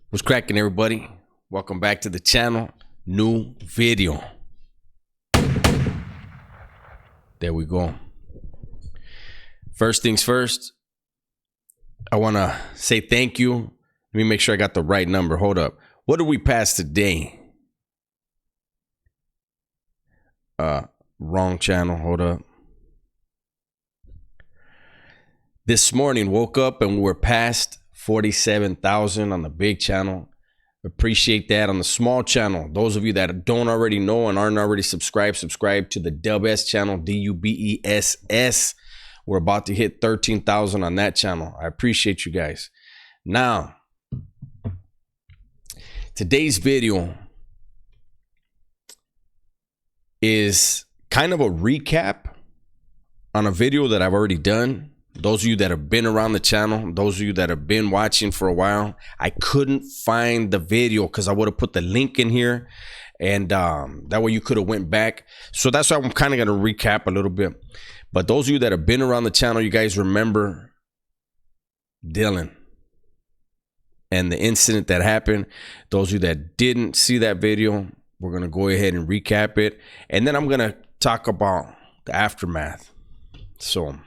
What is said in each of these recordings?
What's cracking, everybody? Welcome back to the channel. New video. There we go. First things first, I want to say thank you. Let me make sure I got the right number. Hold up. What did we pass today? Wrong channel. Hold up. This morning, woke up and we're past 47,000 on the big channel. Appreciate that. On the small channel, those of you that don't already know and aren't already subscribed, subscribe to the Dubess channel, Dubess. We're about to hit 13,000 on that channel. I appreciate you guys. Now, today's video is kind of a recap on a video that I've already done. Those of you that have been around the channel, those of you that have been watching for a while, I couldn't find the video because I would have put the link in here, and that way you could have went back. So that's why I'm kind of going to recap a little bit. But those of you that have been around the channel, you guys remember Dylan and the incident that happened. Those of you that didn't see that video, we're going to go ahead and recap it. And then I'm going to talk about the aftermath. So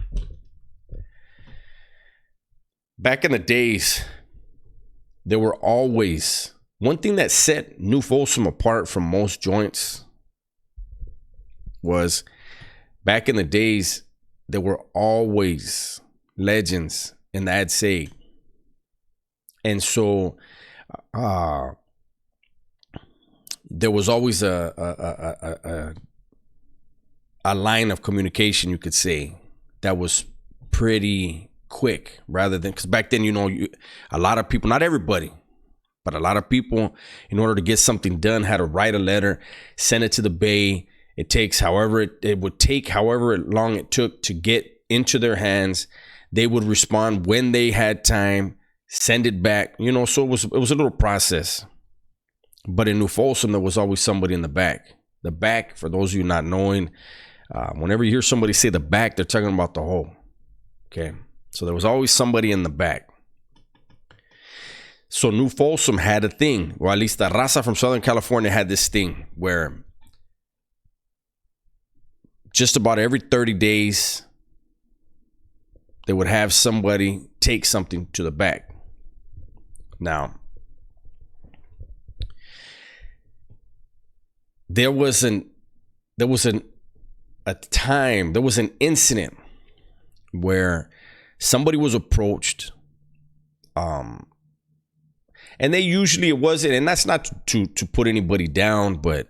back in the days, there were always one thing that set New Folsom apart from most joints was back in the days, there were always legends in the I'd say. And so there was always a line of communication, you could say, that was pretty quick, rather than, because back then, a lot of people, not everybody, but a lot of people, in order to get something done, had to write a letter, send it to the Bay. It takes it would take however long it took to get into their hands. They would respond when they had time, send it back, so it was a little process. But in New Folsom, there was always somebody in the back. The back, for those of you not knowing, whenever you hear somebody say the back, they're talking about the hole. Okay. So there was always somebody in the back. So New Folsom had a thing, or at least the raza from Southern California had this thing where just about every 30 days, they would have somebody take something to the back. Now, there was an incident where somebody was approached, and they usually, it wasn't, and that's not to put anybody down, but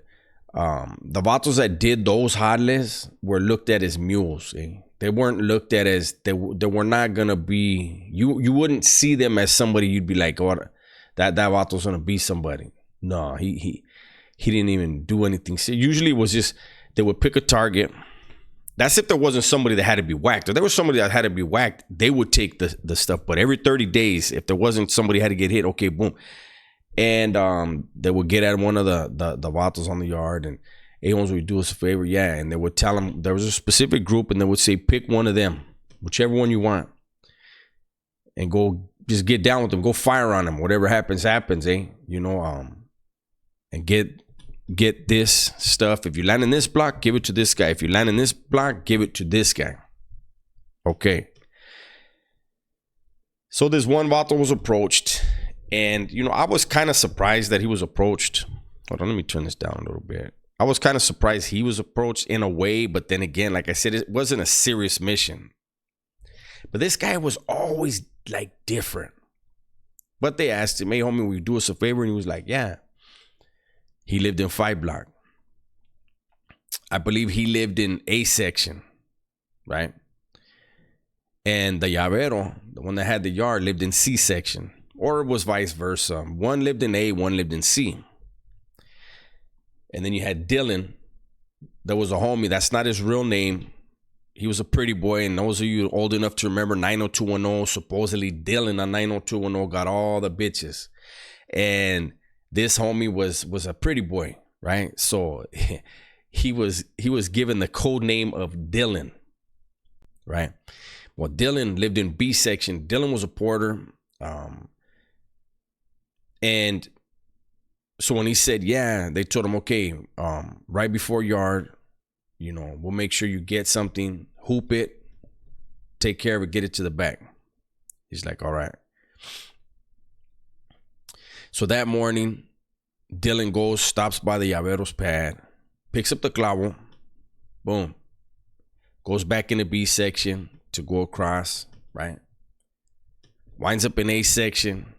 the vatos that did those jales were looked at as mules. They weren't looked at as, they were not gonna be, you wouldn't see them as somebody you'd be like, oh, that vato's gonna be somebody. No, he didn't even do anything. So usually it was just, they would pick a target. That's if there wasn't somebody that had to be whacked. If there was somebody that had to be whacked, they would take the stuff. But every 30 days, if there wasn't somebody had to get hit, okay, boom. And they would get at one of the vatos on the yard, and hey, would you do us a favor? Yeah. And they would tell them there was a specific group, and they would say, pick one of them, whichever one you want, and go just get down with them. Go fire on them. Whatever happens, eh? And get this stuff. If you land in this block, give it to this guy. If you land in this block, give it to this guy. Okay. So this one vato was approached, and I was kind of surprised that he was approached. Hold on, let me turn this down a little bit. I was kind of surprised he was approached in a way, but then again, like I said, it wasn't a serious mission. But this guy was always like different. But they asked him, hey homie, will you do us a favor? And he was like, yeah. He lived in 5 block. I believe he lived in A section, right? And the llavero, the one that had the yard, lived in C section. Or it was vice versa. One lived in A, one lived in C. And then you had Dylan. There was a homie. That's not his real name. He was a pretty boy. And those of you old enough to remember 90210, supposedly Dylan on 90210 got all the bitches. And this homie was a pretty boy, right? So he was given the code name of Dylan, right? Well, Dylan lived in B section. Dylan was a porter. And so when he said, yeah, they told him, okay, right before yard, we'll make sure you get something, hoop it, take care of it, get it to the back. He's like, all right. So that morning, Dylan goes, stops by the Llaveros pad, picks up the clavo, boom, goes back in the B section to go across, right? Winds up in A section,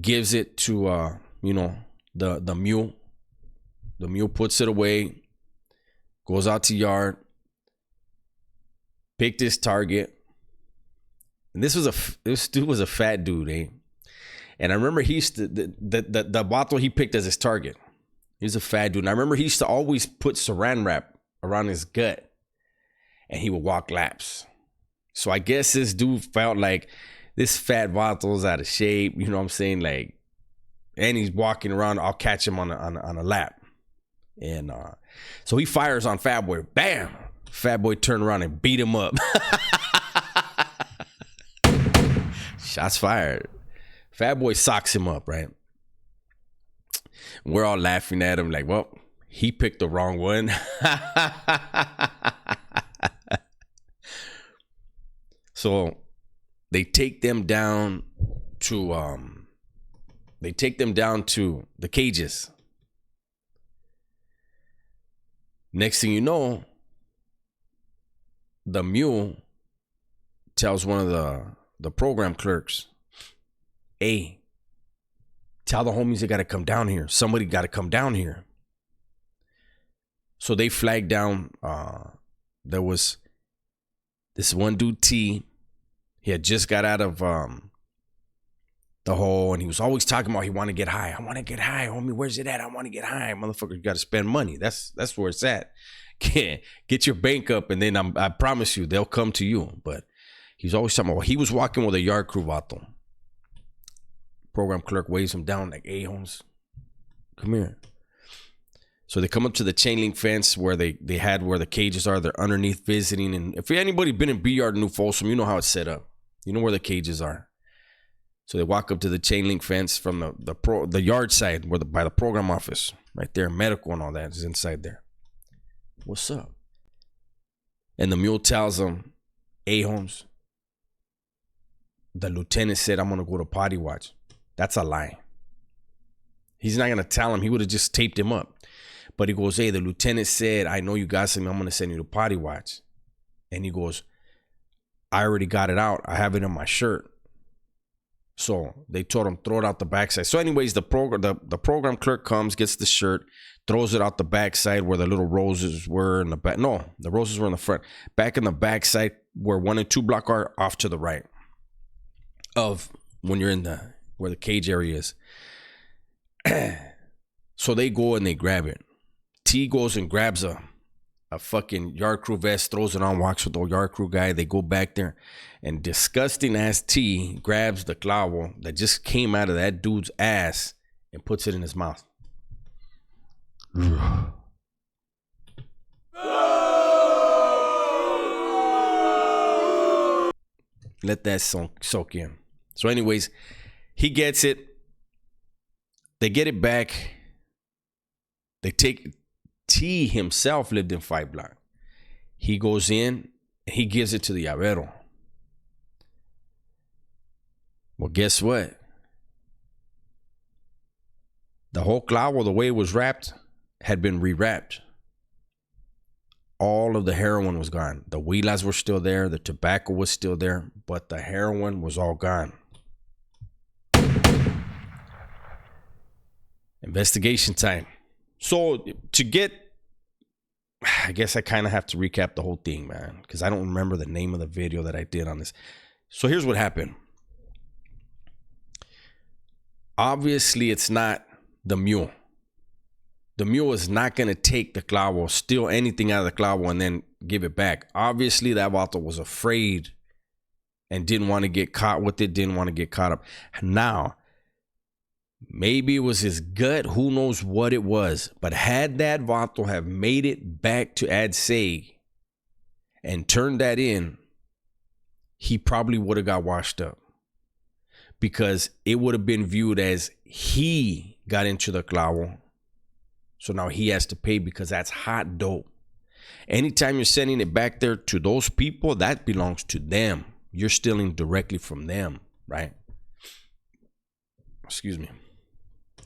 gives it to, the mule. The mule puts it away, goes out to yard, picked his target. And this dude was a fat dude, eh? And I remember he used to, the vato he picked as his target. He's a fat dude. And I remember he used to always put saran wrap around his gut. And he would walk laps. So I guess this dude felt like this fat vato's out of shape. You know what I'm saying? Like, and he's walking around. I'll catch him on a lap. And so he fires on Fat Boy. Bam! Fat Boy turned around and beat him up. Shots fired. Fat Boy socks him up, right? We're all laughing at him like, well, he picked the wrong one. So they take them down to the cages. Next thing you know, the mule tells one of the program clerks, hey, tell the homies they got to come down here. Somebody got to come down here. So they flagged down. There was this one dude, T. He had just got out of the hole, and he was always talking about he want to get high. I want to get high, homie. Where's it at? I want to get high. Motherfucker, you got to spend money. That's where it's at. Get your bank up, and then I promise you, they'll come to you. But he's always talking about, he was walking with a yard crew vato. Program clerk waves him down like, hey, Holmes, come here. So they come up to the chain link fence where they had where the cages are. They're underneath visiting. And if anybody been in B Yard New Folsom, you know how it's set up. You know where the cages are. So they walk up to the chain link fence from the yard side by the program office. Right there, medical and all that is inside there. What's up? And the mule tells them, hey, Holmes, the lieutenant said I'm going to go to potty watch. That's a lie. He's not going to tell him. He would have just taped him up. But he goes, hey, the lieutenant said, I know you got something. I'm going to send you to potty watch. And he goes, I already got it out. I have it in my shirt. So they told him, throw it out the backside. So anyways, the program clerk comes, gets the shirt, throws it out the backside where the little roses were in the back. No, the roses were in the front. Back in the backside where 1 and 2 block are, off to the right of when you're in where the cage area is. So they go and they grab it. T goes and grabs a fucking yard crew vest, throws it on, walks with the yard crew guy. They go back there, and disgusting ass T grabs the clavo that just came out of that dude's ass and puts it in his mouth. Let that soak in. So anyways, he gets it. They get it back. They take T himself lived in 5 block. He goes in and he gives it to the llavero. Well, guess what? The whole clavo, the way it was wrapped, had been rewrapped. All of the heroin was gone. The huilas were still there. The tobacco was still there. But the heroin was all gone. Investigation time. So to get, I guess I kind of have to recap the whole thing, man, because I don't remember the name of the video that I did on this. So here's what happened. Obviously, it's not the mule. The mule is not going to take the clavo, steal anything out of the clavo, and then give it back. Obviously, that vato was afraid and didn't want to get caught with it, didn't want to get caught up. Now, maybe it was his gut. Who knows what it was? But had that vato have made it back to Ad Say and turned that in, he probably would have got washed up. because it would have been viewed as he got into the clavo. So now he has to pay because that's hot dope. Anytime you're sending it back there to those people, that belongs to them. You're stealing directly from them, right? Excuse me.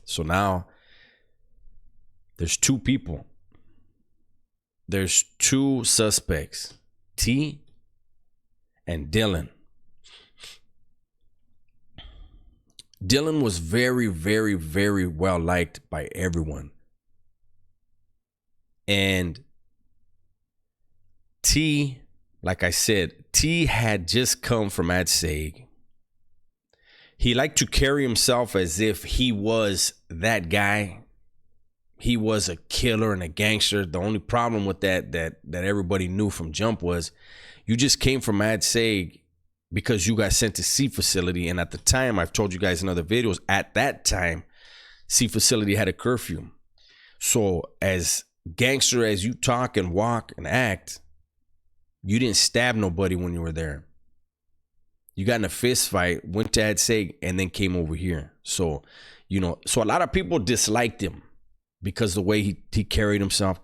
So now there's two people. There's two suspects, T and Dylan. Dylan was very, very, very well liked by everyone. And T, like I said, T had just come from AdSeg. He liked to carry himself as if he was that guy. He was a killer and a gangster. The only problem with that everybody knew from jump was you just came from AdSeg because you got sent to C facility. And at the time, I've told you guys in other videos, at that time, C facility had a curfew. So as gangster as you talk and walk and act, you didn't stab nobody when you were there. You got in a fist fight, went to AdSeg, and then came over here. So, so a lot of people disliked him because the way he carried himself.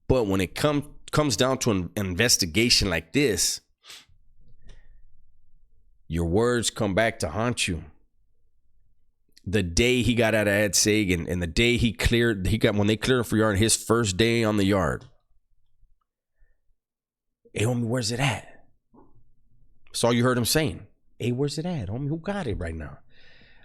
But when it comes down to an investigation like this, your words come back to haunt you. The day he got out of AdSeg and the day when they cleared him for yard, his first day on the yard. Hey, homie, where's it at? That's all you heard him saying. Hey, where's it at, homie? Who got it right now?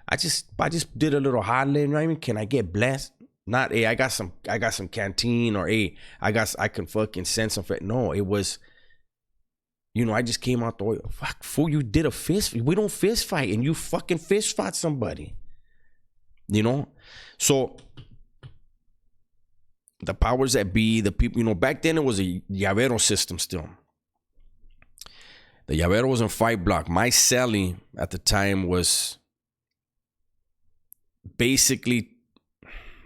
I just did a little hollering. I mean, can I get blessed? Not, hey, I got some canteen, or hey, I can fucking send some. No, it was, I just came out the way. Fuck, fool, you did a fist. We don't fist fight, and you fucking fist fought somebody. So the powers that be, the people, back then it was a llavero system still. The llavero was in 5 block. My celly at the time was basically,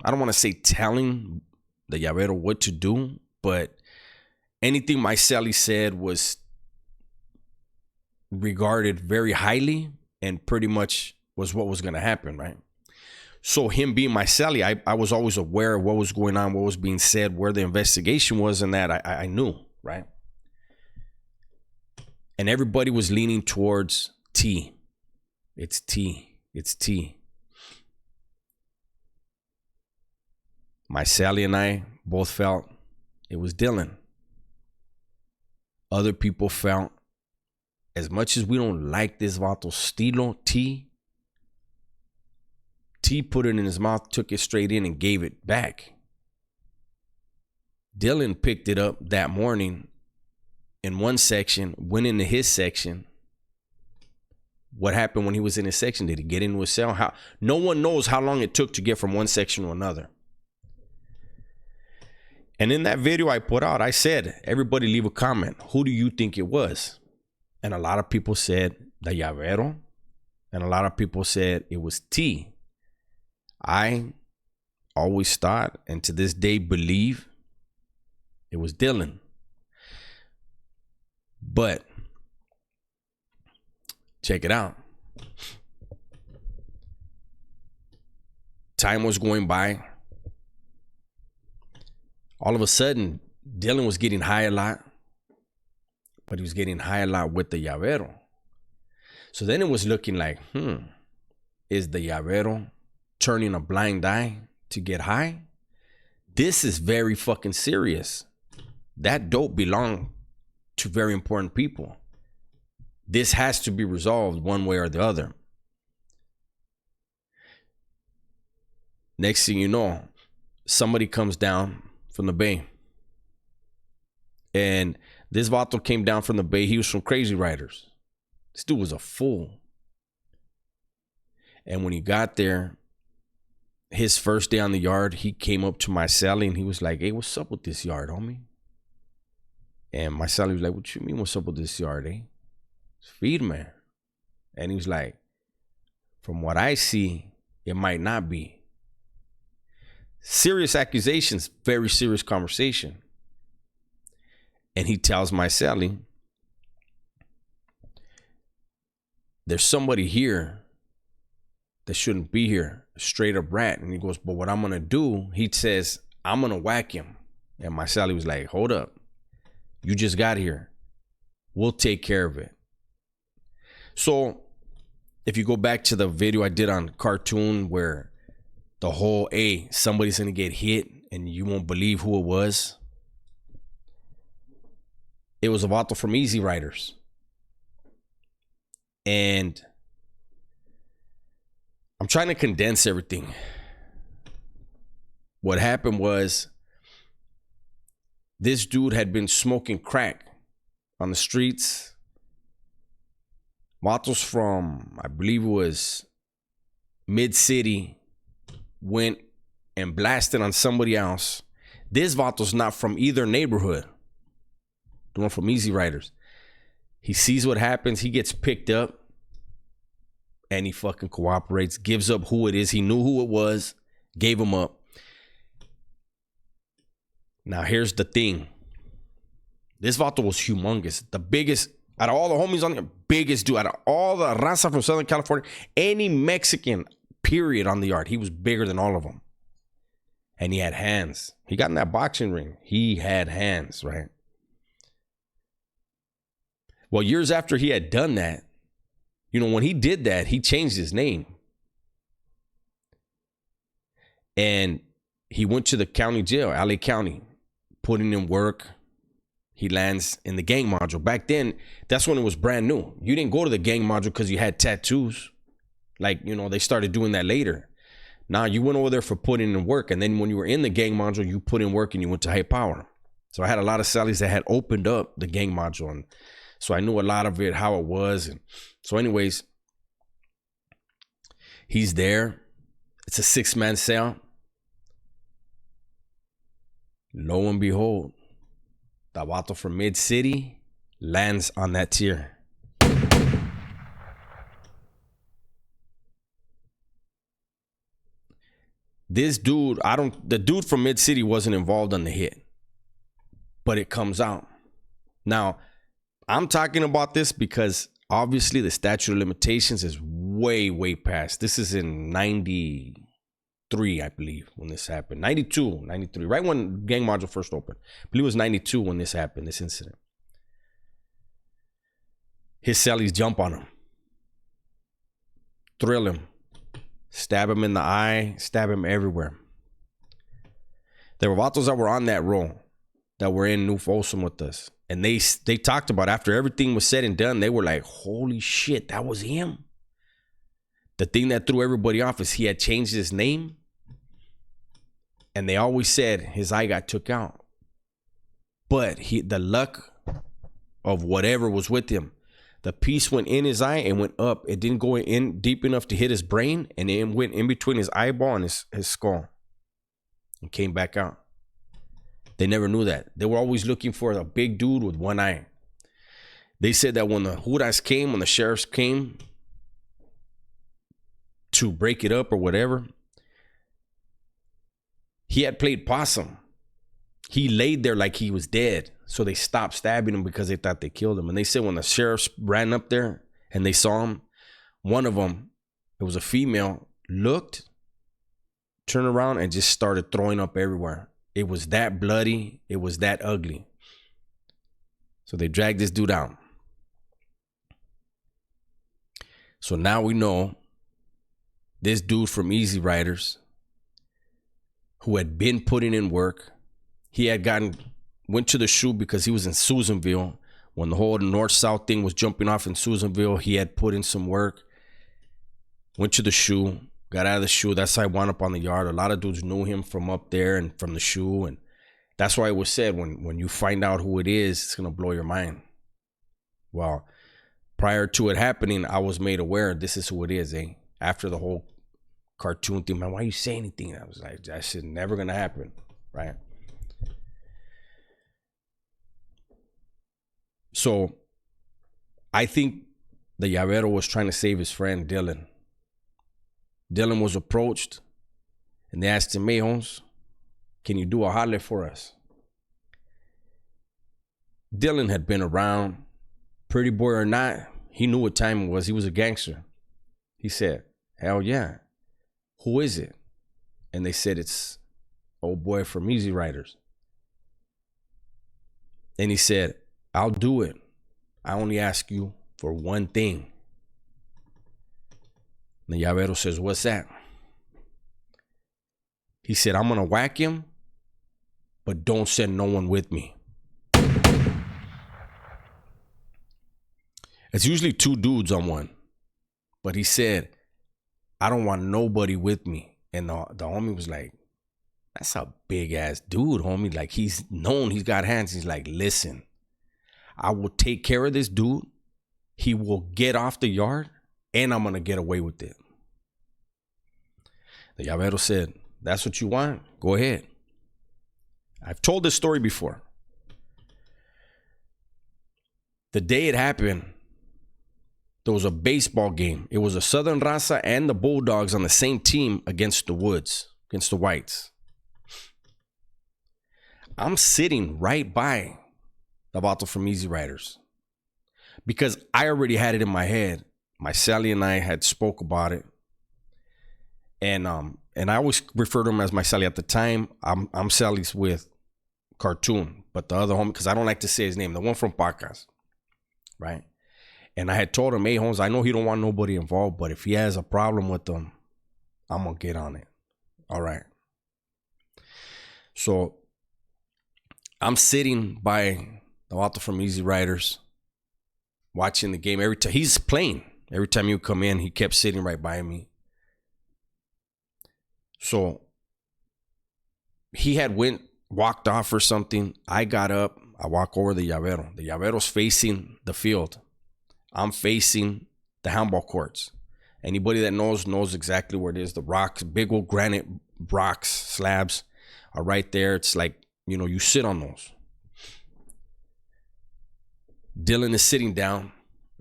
I don't want to say telling the llavero what to do, but anything my celly said was regarded very highly and pretty much was what was going to happen, right? So him being my celly, I was always aware of what was going on, what was being said, where the investigation was, and that I knew, right? And everybody was leaning towards T. It's T. It's T. My Sally and I both felt it was Dylan. Other people felt, as much as we don't like this vato estilo, T put it in his mouth, took it straight in, and gave it back. Dylan picked it up that morning in one section, went into his section. What happened when he was in his section? Did he get into a cell? How? No one knows how long it took to get from one section to another. And in that video I put out, I said, everybody leave a comment. Who do you think it was? And a lot of people said the llavero. And a lot of people said it was T. I always thought, and to this day believe, it was Dylan. But check it out. Time was going by. All of a sudden, Dylan was getting high a lot, but he was getting high a lot with the llavero. So then it was looking like, is the llavero turning a blind eye to get high? This is very fucking serious. That dope belonged to very important people. This has to be resolved one way or the other. Next thing you know, somebody comes down from the bay. And this vato came down from the bay. He was from Crazy Riders. This dude was a fool. And when he got there, his first day on the yard, he came up to my celly and he was like, hey, what's up with this yard, homie? And my celly was like, what you mean, what's up with this yard, eh? It's feed, man. And he was like, from what I see, it might not be. Serious accusations, very serious conversation. And he tells my celly, there's somebody here that shouldn't be here, a straight up rat. And he goes, but what I'm going to do, he says, I'm going to whack him. And my Sally was like, hold up. You just got here. We'll take care of it. So if you go back to the video I did on Cartoon where the whole, hey, somebody's going to get hit and you won't believe who it was. It was a vato from Easy Riders. And I'm trying to condense everything. What happened was this dude had been smoking crack on the streets. Vatos from, I believe it was Mid-City, went and blasted on somebody else. This vato's not from either neighborhood. The one from Easy Riders. He sees what happens. He gets picked up. And he fucking cooperates. Gives up who it is. He knew who it was. Gave him up. Now here's the thing. This vato was humongous. The biggest, out of all the homies on there, biggest dude. Out of all the raza from Southern California, any Mexican, period, on the yard, he was bigger than all of them. And he had hands. He got in that boxing ring. He had hands, right? Well, years after he had done that, you know, when he did that, he changed his name. And he went to the county jail, LA County, putting in work. He lands in the gang module. Back then, that's when it was brand new. You didn't go to the gang module because you had tattoos. Like, you know, they started doing that later. Now, you went over there for putting in work. And then when you were in the gang module, you put in work and you went to high power. So I had a lot of Sallys that had opened up the gang module. And so I knew a lot of it, how it was. And so anyways, he's there. It's a 6-man cell. Lo and behold, the vato from Mid-City lands on that tier. This dude, the dude from Mid-City wasn't involved on the hit. But it comes out. Now, I'm talking about this because obviously the statute of limitations is way, way past. This is in 93, I believe, when this happened. 92, 93, right when gang module first opened. I believe it was 92 when this happened, this incident. His cellies jump on him. Thrill him. Stab him in the eye. Stab him everywhere. There were vatos that were on that roll that were in New Folsom with us. And they talked about after everything was said and done, they were like, holy shit, that was him. The thing that threw everybody off is he had changed his name. And they always said his eye got took out. But the luck of whatever was with him, the piece went in his eye and went up. It didn't go in deep enough to hit his brain. And it went in between his eyeball and his skull. And came back out. They never knew that. They were always looking for a big dude with one eye. They said that when the Judas came, when the sheriffs came to break it up or whatever, he had played possum. He laid there like he was dead. So they stopped stabbing him because they thought they killed him. And they said when the sheriffs ran up there and they saw him, one of them, it was a female, looked, turned around and just started throwing up everywhere. It was that bloody. It was that ugly. So they dragged this dude out. So now we know this dude from Easy Riders who had been putting in work. He had went to the shoe because he was in Susanville. When the whole north-south thing was jumping off in Susanville, he had put in some work. Went to the shoe. Got out of the shoe. That's how I wound up on the yard. A lot of dudes knew him from up there and from the shoe. And that's why it was said when you find out who it is, it's going to blow your mind. Well, prior to it happening, I was made aware this is who it is, eh? After the whole cartoon thing, man, why you say anything? I was like, that shit never going to happen, right? So I think the llavero was trying to save his friend Dylan. Dylan was approached and they asked him, hey, Holmes, can you do a holler for us? Dylan had been around, pretty boy or not, he knew what time it was. He was a gangster. He said, hell yeah. who is it? And they said, it's old boy from Easy Riders. And he said, I'll do it. I only ask you for one thing. The llavero says, what's that? He said, I'm going to whack him, but don't send no one with me. It's usually 2 dudes on one. But he said, I don't want nobody with me. And the homie was like, that's a big ass dude, homie. Like, he's known, he's got hands. He's like, listen, I will take care of this dude. He will get off the yard, and I'm going to get away with it. The llavero said, that's what you want? Go ahead. I've told this story before. The day it happened, there was a baseball game. It was a Southern Raza and the Bulldogs on the same team against the Woods, against the Whites. I'm sitting right by the vato from Easy Riders because I already had it in my head. My Sally and I had spoke about it. And I always refer to him as my Sally at the time. I'm Sally's with Cartoon, but the other homie, because I don't like to say his name, the one from Pacas, right? And I had told him, hey, Holmes, I know he don't want nobody involved, but if he has a problem with them, I'm going to get on it. All right. So I'm sitting by the author from Easy Riders, watching the game. Every time he's playing, every time you come in, he kept sitting right by me. So he had walked off or something. I got up. I walk over the llavero. The llavero's facing the field. I'm facing the handball courts. Anybody that knows exactly where it is. The rocks, big old granite rocks, slabs are right there. It's like, you sit on those. Dylan is sitting down.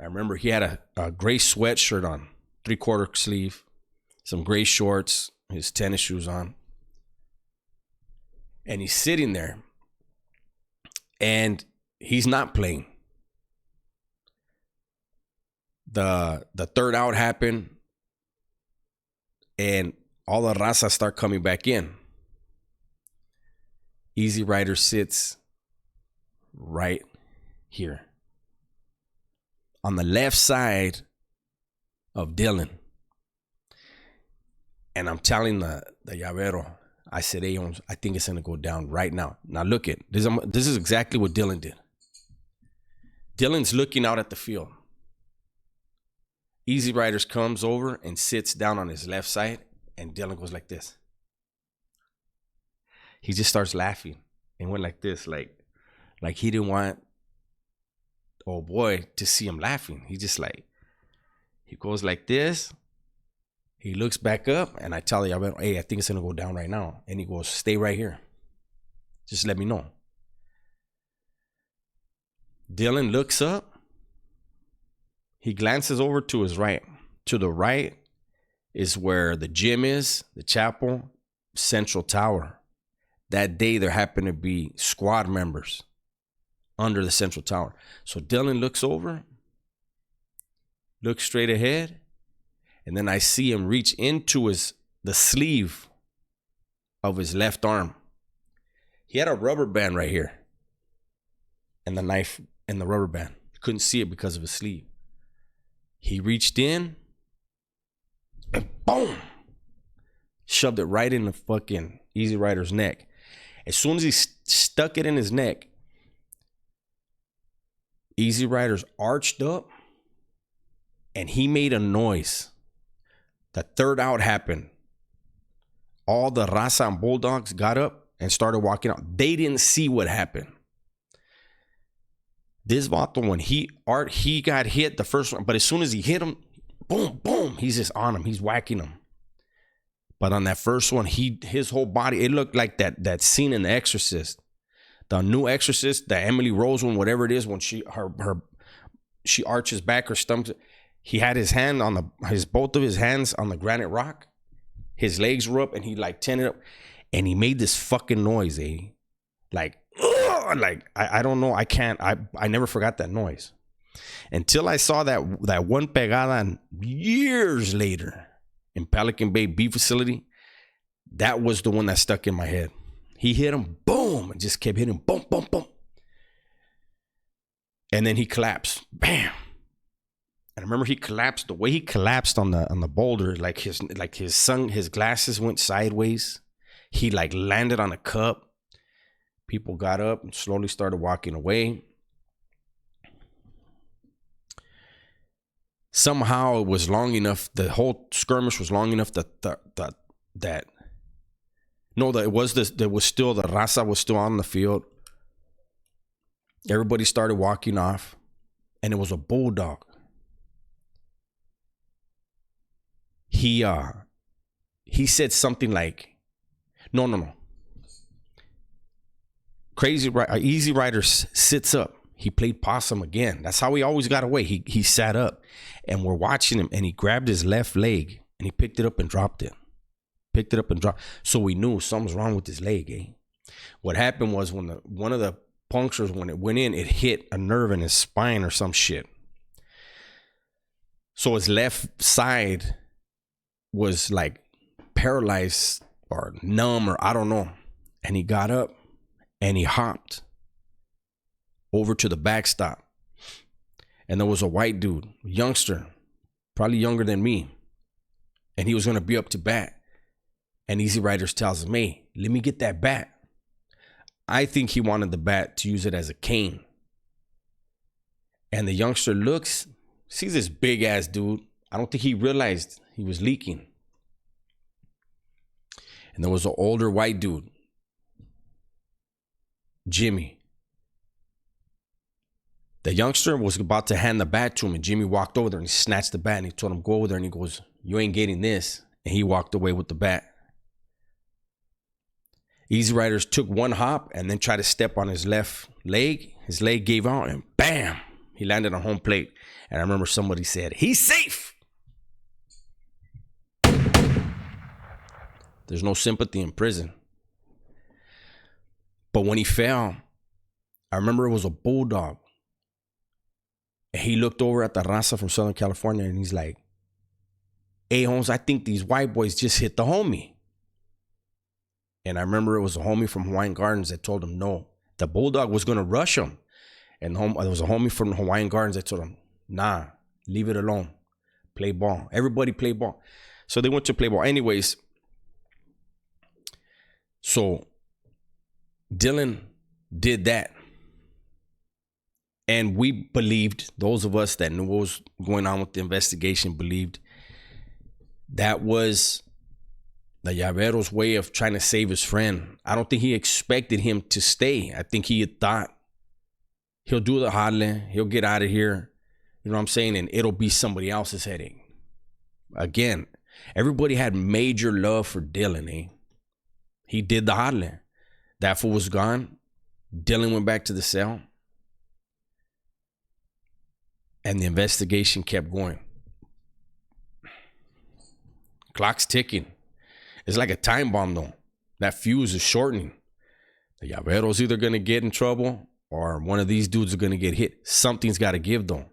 I remember he had a gray sweatshirt on, 3/4 sleeve, some gray shorts, his tennis shoes on. And he's sitting there. And he's not playing. The third out happened, and all the raza start coming back in. Easy Rider sits right here on the left side of Dylan. And I'm telling the llavero, I said, hey, I think it's going to go down right now. Now look at this. This is exactly what Dylan did. Dylan's looking out at the field. Easy Riders comes over and sits down on his left side, and Dylan goes like this. He just starts laughing and went like this, like he didn't want old boy to see him laughing. He goes like this. He looks back up, and I tell him, hey, I think it's going to go down right now. And he goes, stay right here. Just let me know. Dylan looks up. He glances over to his right. To the right is where the gym is, the chapel, Central Tower. That day, there happened to be squad members under the Central Tower. So Dylan looks over, looks straight ahead, and then I see him reach into the sleeve of his left arm. He had a rubber band right here, and the knife and the rubber band. Couldn't see it because of his sleeve. He reached in and boom, shoved it right in the fucking Easy Rider's neck. As soon as he stuck it in his neck, Easy Riders arched up and he made a noise. The third out happened. All the Raza and Bulldogs got up and started walking out. They didn't see what happened. This vato, when he got hit the first one, but as soon as he hit him, boom, boom, he's just on him. He's whacking him. But on that first one, his whole body, it looked like that scene in The Exorcist. The new Exorcist, the Emily Rose one, whatever it is, when she arches back her stomach. He had his hand both of his hands on the granite rock. His legs were up and he tended up. And he made this fucking noise, I don't know. I never forgot that noise. Until I saw that one pegada years later. in Pelican Bay beef facility, that was the one that stuck in my head. He hit him, boom, and just kept hitting, boom, boom, boom. And then he collapsed, bam. And I remember he collapsed, the way he collapsed on the boulder, like his glasses went sideways. He like landed on a cup. People got up and slowly started walking away. Somehow it was long enough, the whole skirmish was long enough that there was still, the raza was still on the field. Everybody started walking off, and it was a bulldog. He said something like, no. Easy Rider sits up. He played possum again. That's how he always got away. He sat up, and we're watching him, and he grabbed his left leg, and he picked it up and dropped it. So we knew something's wrong with his leg, What happened was when one of the punctures, when it went in, it hit a nerve in his spine or some shit. So his left side was like paralyzed or numb, or I don't know. And he got up and he hopped over to the backstop. And there was a white dude, youngster, probably younger than me. And he was going to be up to bat. And Easy Riders tells him, hey, let me get that bat. I think he wanted the bat to use it as a cane. And the youngster looks, sees this big ass dude. I don't think he realized he was leaking. And there was an older white dude, Jimmy. The youngster was about to hand the bat to him, and Jimmy walked over there and he snatched the bat, and he told him, go over there, and he goes, you ain't getting this. And he walked away with the bat. Easy Riders took one hop and then tried to step on his left leg. His leg gave out, and bam, he landed on home plate. And I remember somebody said, he's safe. There's no sympathy in prison. But when he fell, I remember it was a bulldog. And he looked over at the raza from Southern California, and he's like, hey, Holmes, I think these white boys just hit the homie. And I remember it was a homie from Hawaiian Gardens that told him no. The bulldog was going to rush him. And there was a homie from Hawaiian Gardens that told him, nah, leave it alone. Play ball. Everybody play ball. So they went to play ball. Anyways, so Dylan did that. And we believed, those of us that knew what was going on with the investigation believed that was the Llavero's way of trying to save his friend. I don't think he expected him to stay. I think he had thought he'll do the Harlem, he'll get out of here, you know what I'm saying, and it'll be somebody else's headache. Again, everybody had major love for Dylan, He did the Harlem. That fool was gone. Dylan went back to the cell. And the investigation kept going. Clock's ticking. It's like a time bomb, though. That fuse is shortening. The Llavero's either going to get in trouble or one of these dudes are going to get hit. Something's got to give, though.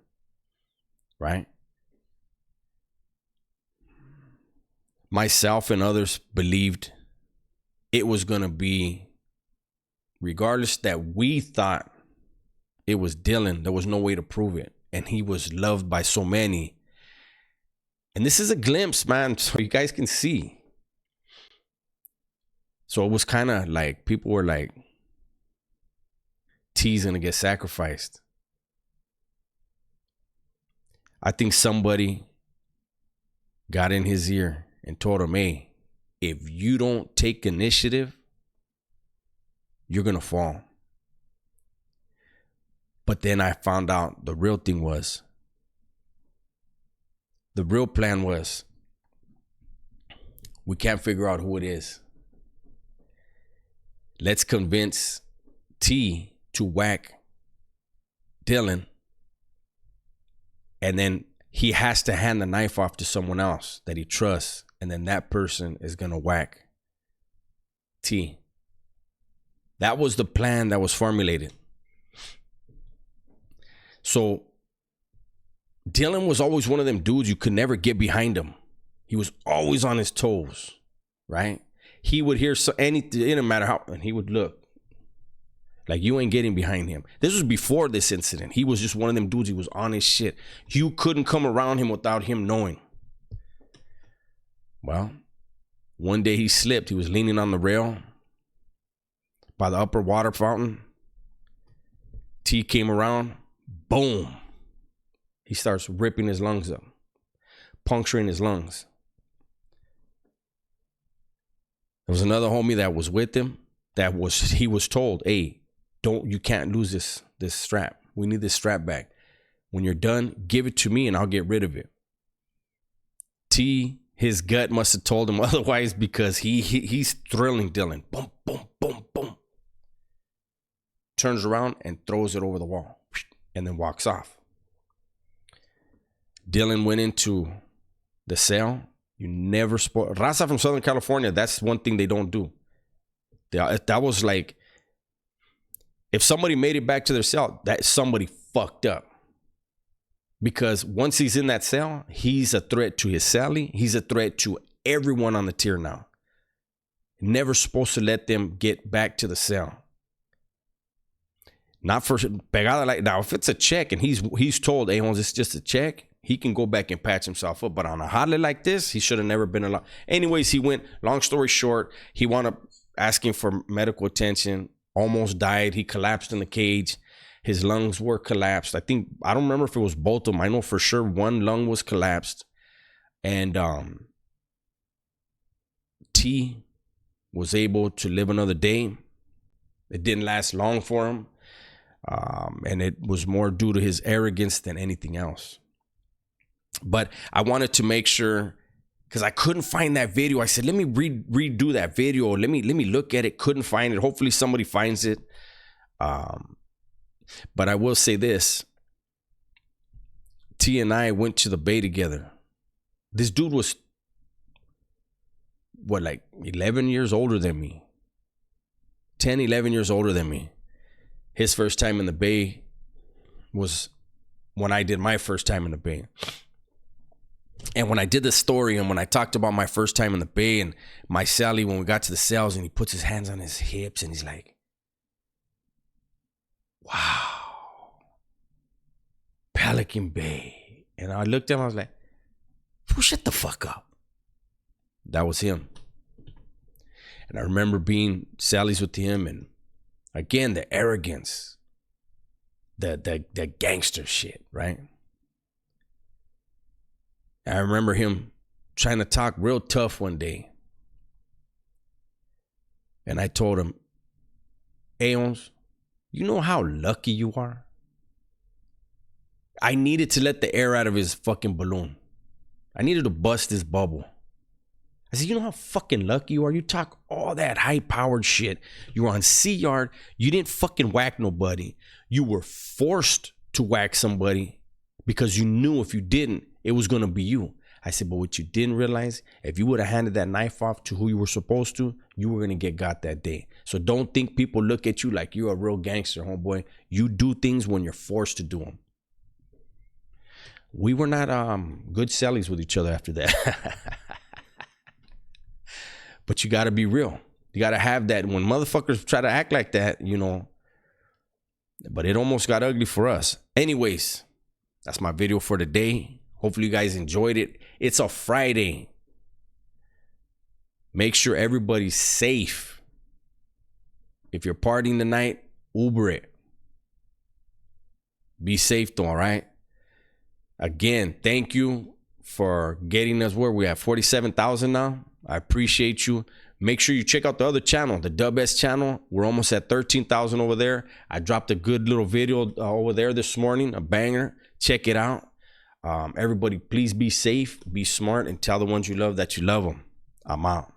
Right? Myself and others believed it was going to be, regardless that we thought it was Dylan, there was no way to prove it. And he was loved by so many. And this is a glimpse, man, so you guys can see. So it was kind of like, people were like, T's gonna get sacrificed. I think somebody got in his ear and told him, hey, if you don't take initiative, you're gonna fall. But then I found out the real thing was, the real plan was, we can't figure out who it is. Let's convince T to whack Dylan. And then he has to hand the knife off to someone else that he trusts. And then that person is going to whack T. That was the plan that was formulated. So Dylan was always one of them dudes you could never get behind him. He was always on his toes, right? He would hear anything, it didn't matter how, and he would look. Like, you ain't getting behind him. This was before this incident. He was just one of them dudes. He was on his shit. You couldn't come around him without him knowing. Well, one day he slipped. He was leaning on the rail by the upper water fountain. T came around. Boom. He starts ripping his lungs up, puncturing his lungs. There was another homie that was with him. He was told, hey, you can't lose this strap. We need this strap back. When you're done, give it to me and I'll get rid of it. T, his gut must have told him otherwise, because he's thrilling Dylan. Boom, boom, boom, boom. Turns around and throws it over the wall and then walks off. Dylan went into the cell. You never spoil. Raza from Southern California, that's one thing they don't do. That was like, if somebody made it back to their cell, that somebody fucked up. Because once he's in that cell, he's a threat to his cellie. He's a threat to everyone on the tier now. Never supposed to let them get back to the cell. Not for pegada like now. If it's a check and he's told, hey, Holmes, it's just a check, he can go back and patch himself up. But on a hotline like this, he should have never been allowed. Anyways, he went. Long story short, he wound up asking for medical attention. Almost died. He collapsed in the cage. His lungs were collapsed. I don't remember if it was both of them. I know for sure one lung was collapsed. And T was able to live another day. It didn't last long for him. And it was more due to his arrogance than anything else. But I wanted to make sure, because I couldn't find that video. I said, let me redo that video. Let me look at it. Couldn't find it. Hopefully somebody finds it. But I will say this. T and I went to the bay together. This dude was, like 11 years older than me. 10, 11 years older than me. His first time in the bay was when I did my first time in the bay. And when I did the story and when I talked about my first time in the bay and my cellie, when we got to the cells and he puts his hands on his hips and he's like, wow, Pelican Bay. And I looked at him, I was like, shut the fuck up. That was him. And I remember being cellies with him, and again, the arrogance, the gangster shit, right? I remember him trying to talk real tough one day. And I told him, Aeons, you know how lucky you are? I needed to let the air out of his fucking balloon. I needed to bust his bubble. I said, you know how fucking lucky you are? You talk all that high-powered shit. You were on Sea Yard. You didn't fucking whack nobody. You were forced to whack somebody because you knew if you didn't, it was going to be you. I said, but what you didn't realize, if you would have handed that knife off to who you were supposed to, you were going to get got that day. So don't think people look at you like you're a real gangster, homeboy. You do things when you're forced to do them. We were not good cellies with each other after that. But you got to be real. You got to have that. When motherfuckers try to act like that, you know. But it almost got ugly for us. Anyways, that's my video for today. Hopefully you guys enjoyed it. It's a Friday. Make sure everybody's safe. If you're partying tonight, Uber it. Be safe though, all right? Again, thank you for getting us where we have 47,000 now. I appreciate you. Make sure you check out the other channel, the Dub S channel. We're almost at 13,000 over there. I dropped a good little video over there this morning, a banger. Check it out. Everybody, please be safe, be smart, and tell the ones you love that you love them. I'm out.